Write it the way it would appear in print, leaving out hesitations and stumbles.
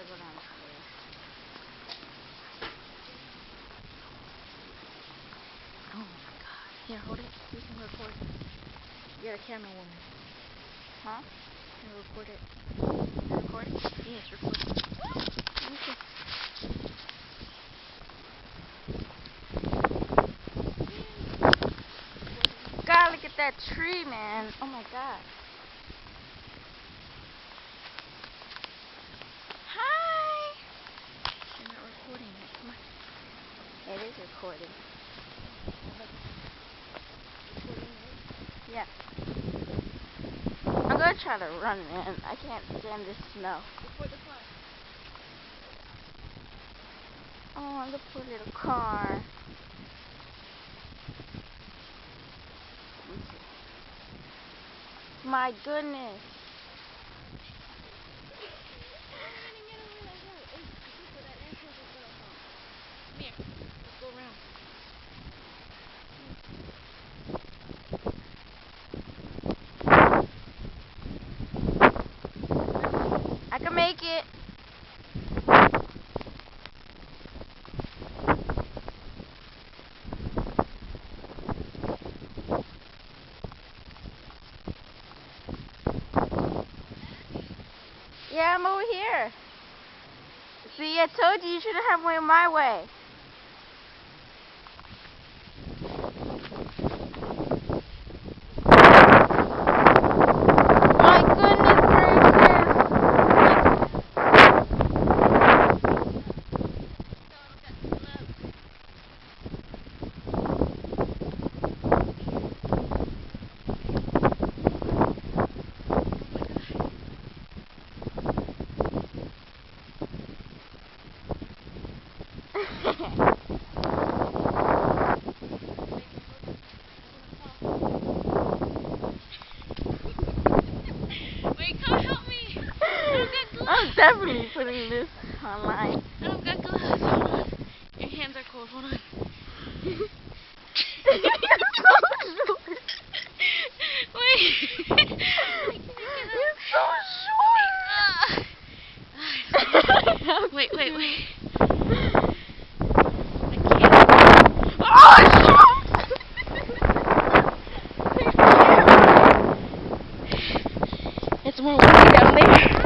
gotta go down there. Oh my god. Here, hold it. You can record it. You're a camera woman. Huh? Can you record it? Can you record it? Yes, record it. Okay. God, look at that tree, man. Oh my god. Hi! You're not recording it. Come on. It is recording. Yeah. I'm gonna try to run, man. I can't stand this snow. Before the car. Oh, the poor little car. My goodness. I can make it. Yeah, I'm over here. See, I told you shouldn't have went my way. My goodness Wait, come help me. I don't got gloves. I'm definitely putting this online. I don't got gloves. Hold on. Your hands are cold. Hold on. Wait. You're so short. Wait. I It's more windy down there.